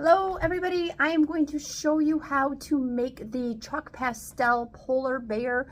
Hello everybody, I am going to show you how to make the chalk pastel polar bear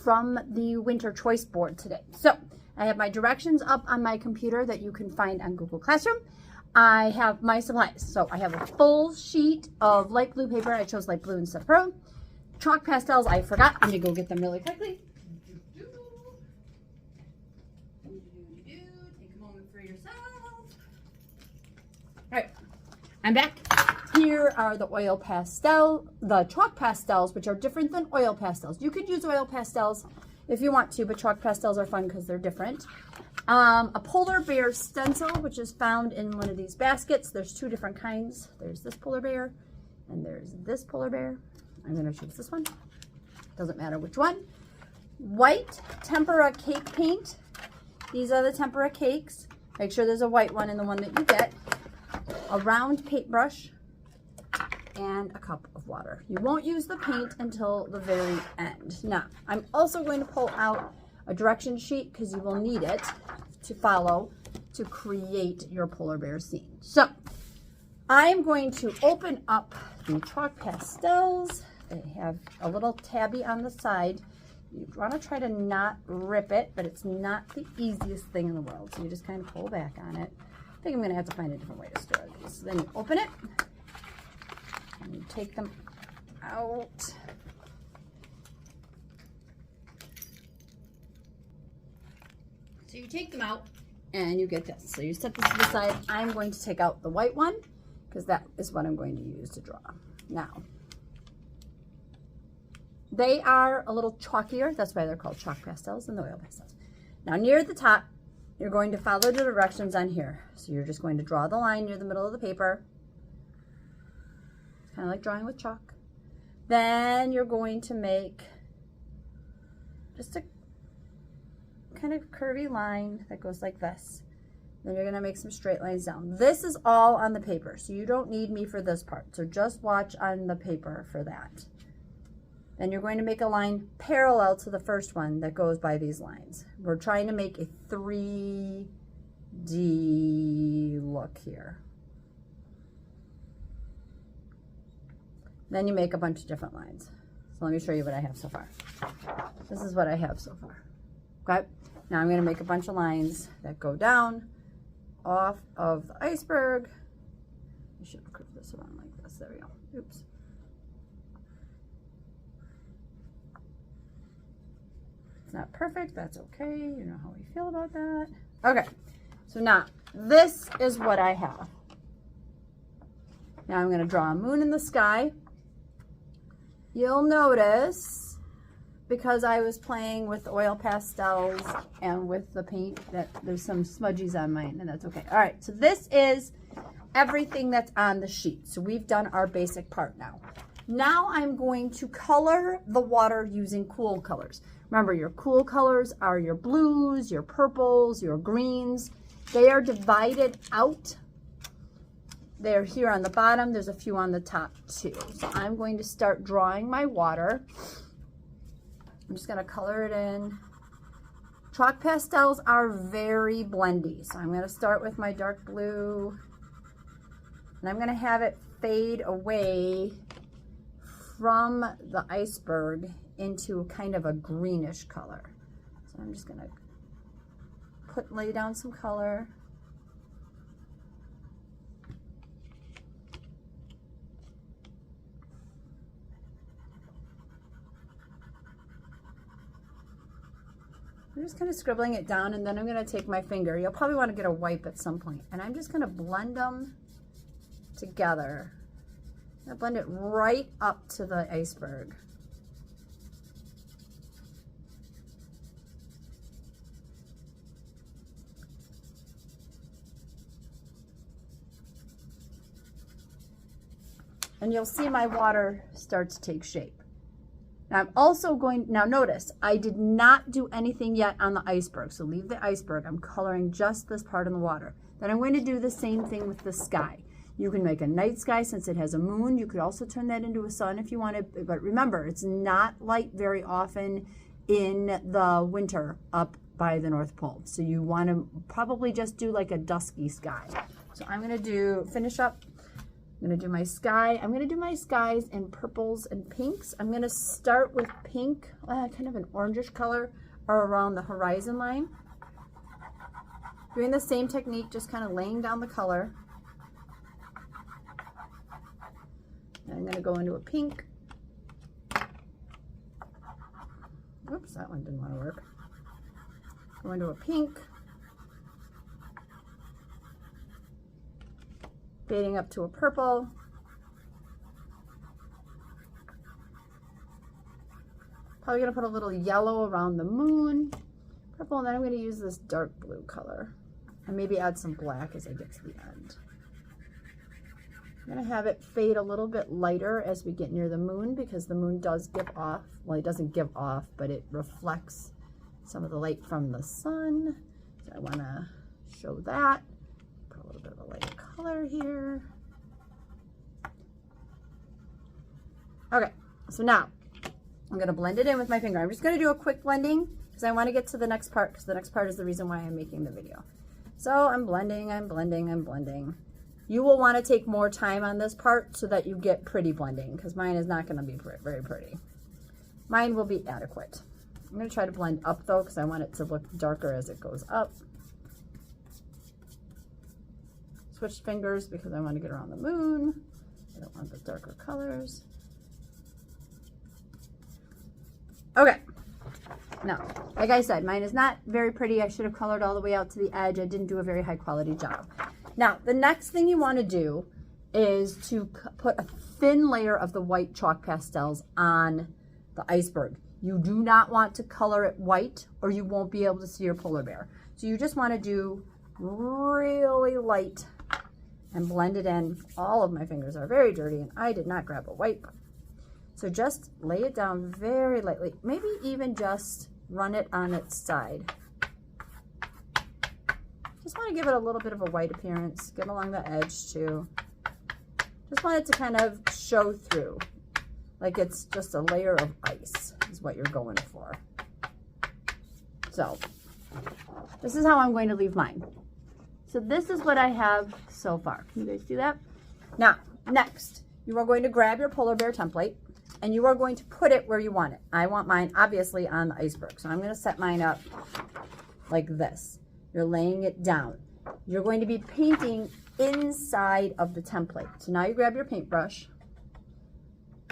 from the winter choice board today. So I have my directions up on my computer that you can find on Google Classroom. I have my supplies. So I have a full sheet of light blue paper. I chose light blue instead of pearl. Chalk pastels, I forgot. Let me go get them really quickly. Take a moment for yourself. All right, I'm back. Here are the the chalk pastels, which are different than oil pastels. You could use oil pastels if you want to, but chalk pastels are fun because they're different. A polar bear stencil, which is found in one of these baskets. There's two different kinds. There's this polar bear and there's this polar bear. I'm going to choose this one. Doesn't matter which one. White tempera cake paint. These are the tempera cakes. Make sure there's a white one in the one that you get. A round paintbrush and a cup of water. You won't use the paint until the very end. Now, I'm also going to pull out a direction sheet because you will need it to follow to create your polar bear scene. So, I'm going to open up the chalk pastels. They have a little tabby on the side. You want to try to not rip it, but it's not the easiest thing in the world. So you just kind of pull back on it. I think I'm going to have to find a different way to store these. So then you open it and you take them out. So you take them out and you get this. So you set this to the side. I'm going to take out the white one because that is what I'm going to use to draw. Now, they are a little chalkier. That's why they're called chalk pastels and the oil pastels. Now near the top, you're going to follow the directions on here. So you're just going to draw the line near the middle of the paper. Kind of like drawing with chalk. Then you're going to make just a kind of curvy line that goes like this. Then you're going to make some straight lines down. This is all on the paper, so you don't need me for this part. So just watch on the paper for that. Then you're going to make a line parallel to the first one that goes by these lines. We're trying to make a 3D look here. Then you make a bunch of different lines. So let me show you what I have so far. This is what I have so far. Okay, now I'm going to make a bunch of lines that go down off of the iceberg. I should have curved this around like this. There we go. Oops. It's not perfect. That's okay. You know how we feel about that. Okay, so now this is what I have. Now I'm going to draw a moon in the sky. You'll notice, because I was playing with oil pastels and with the paint, that there's some smudgies on mine, and that's okay. All right, so this is everything that's on the sheet. So we've done our basic part now. Now I'm going to color the water using cool colors. Remember, your cool colors are your blues, your purples, your greens. They are divided out. They're here on the bottom. There's a few on the top too. So I'm going to start drawing my water. I'm just going to color it in. Chalk pastels are very blendy. So I'm going to start with my dark blue. And I'm going to have it fade away from the iceberg into kind of a greenish color. So I'm just going to lay down some color. I'm just kind of scribbling it down, and then I'm going to take my finger. You'll probably want to get a wipe at some point, and I'm just going to blend them together. I'm going to blend it right up to the iceberg. And you'll see my water start to take shape. Now I'm also going, now notice, I did not do anything yet on the iceberg. So leave the iceberg. I'm coloring just this part in the water. Then I'm going to do the same thing with the sky. You can make a night sky since it has a moon. You could also turn that into a sun if you wanted. But remember, it's not light very often in the winter up by the North Pole. So you want to probably just do like a dusky sky. So I'm going to finish up I'm going to do my sky. I'm going to do my skies in purples and pinks. I'm going to start with pink, kind of an orangish color, around the horizon line. Doing the same technique, just kind of laying down the color. And I'm going to go into a pink. Oops, that one didn't want to work. Go into a pink. Fading up to a purple. Probably going to put a little yellow around the moon. Purple, and then I'm going to use this dark blue color. And maybe add some black as I get to the end. I'm going to have it fade a little bit lighter as we get near the moon, because the moon does give off, well, it doesn't give off, but it reflects some of the light from the sun. So I want to show that. Put a little bit of a lighter color here. Okay, so now I'm going to blend it in with my finger. I'm just going to do a quick blending because I want to get to the next part, because the next part is the reason why I'm making the video. So I'm blending, I'm blending, I'm blending. You will want to take more time on this part so that you get pretty blending, because mine is not going to be very pretty. Mine will be adequate. I'm going to try to blend up though, because I want it to look darker as it goes up. Switch fingers because I want to get around the moon. I don't want the darker colors. Okay. Now, like I said, mine is not very pretty. I should have colored all the way out to the edge. I didn't do a very high quality job. Now, the next thing you want to do is to put a thin layer of the white chalk pastels on the iceberg. You do not want to color it white or you won't be able to see your polar bear. So you just want to do really light and blend it in. All of my fingers are very dirty and I did not grab a wipe. So just lay it down very lightly, maybe even just run it on its side. Just want to give it a little bit of a white appearance, get along the edge too. Just want it to kind of show through, like it's just a layer of ice is what you're going for. So this is how I'm going to leave mine. So this is what I have so far. Can you guys see that? Now, next, you are going to grab your polar bear template and you are going to put it where you want it. I want mine obviously on the iceberg. So I'm going to set mine up like this. You're laying it down. You're going to be painting inside of the template. So now you grab your paintbrush.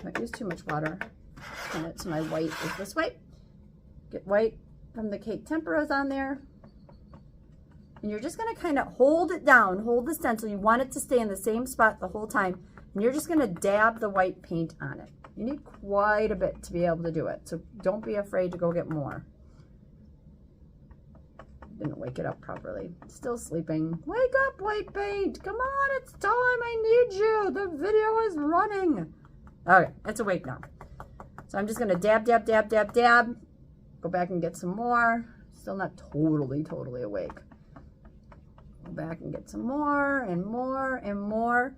Don't use too much water. Turn it so my white is this way. Get white from the cake temperas on there. And you're just going to kind of hold it down, hold the stencil. You want it to stay in the same spot the whole time. And you're just going to dab the white paint on it. You need quite a bit to be able to do it. So don't be afraid to go get more. Didn't wake it up properly. It's still sleeping. Wake up, white paint. Come on, it's time. I need you. The video is running. Okay, it's awake now. So I'm just going to dab, dab, dab, dab, dab. Go back and get some more. Still not totally awake. Go back and get some more and more and more.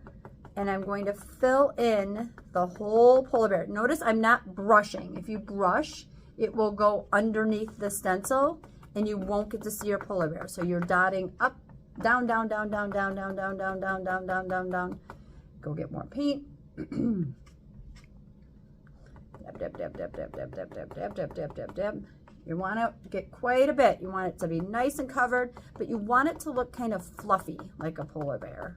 And I'm going to fill in the whole polar bear. Notice I'm not brushing. If you brush, it will go underneath the stencil and you won't get to see your polar bear. So you're dotting up, down, down, down, down, down, down, down, down, down, down, down, down, down. Go get more paint. Dab, dab, dab, dab, dab, dab, dab, dab, dab, dab, dab, dab, dab. You want to get quite a bit. You want it to be nice and covered, but you want it to look kind of fluffy like a polar bear.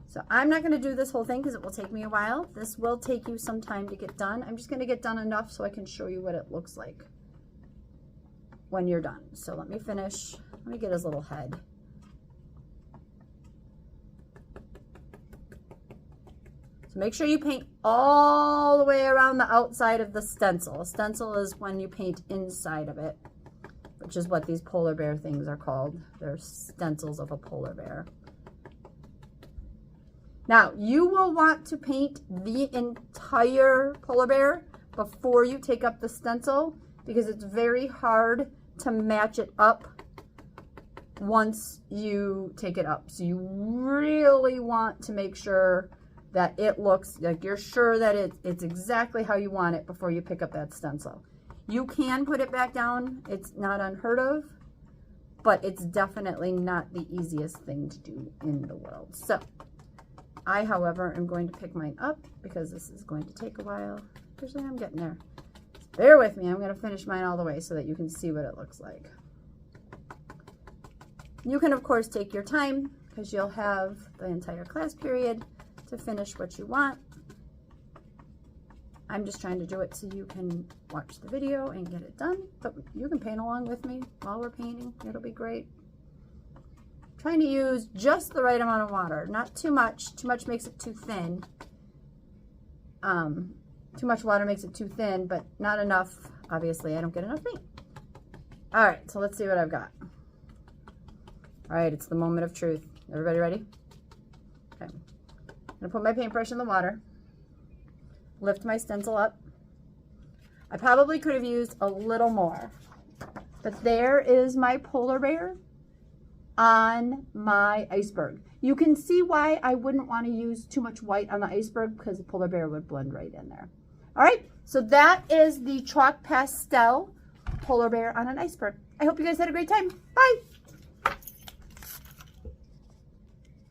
So I'm not going to do this whole thing because it will take me a while. This will take you some time to get done. I'm just going to get done enough so I can show you what it looks like when you're done. So let me finish. Let me get his little head. So make sure you paint all the way around the outside of the stencil. A stencil is when you paint inside of it, which is what these polar bear things are called. They're stencils of a polar bear. Now, you will want to paint the entire polar bear before you take up the stencil because it's very hard to match it up once you take it up. So you really want to make sure that it looks like you're sure that it's exactly how you want it before you pick up that stencil. You can put it back down. It's not unheard of, but it's definitely not the easiest thing to do in the world. So I, however, am going to pick mine up because this is going to take a while. Actually, I'm getting there. Bear with me. I'm going to finish mine all the way so that you can see what it looks like. You can, of course, take your time because you'll have the entire class period to finish what you want. I'm just trying to do it so you can watch the video and get it done, but you can paint along with me while we're painting. It'll be great. Trying to use just the right amount of water, not too much. Too much makes it too thin. Too much water makes it too thin, but not enough. Obviously, I don't get enough paint. All right, so let's see what I've got. All right, it's the moment of truth. Everybody ready? Okay. I'm gonna put my paintbrush in the water. Lift my stencil up. I probably could have used a little more, but there is my polar bear on my iceberg. You can see why I wouldn't want to use too much white on the iceberg because the polar bear would blend right in there. All right, so that is the chalk pastel polar bear on an iceberg. I hope you guys had a great time. Bye.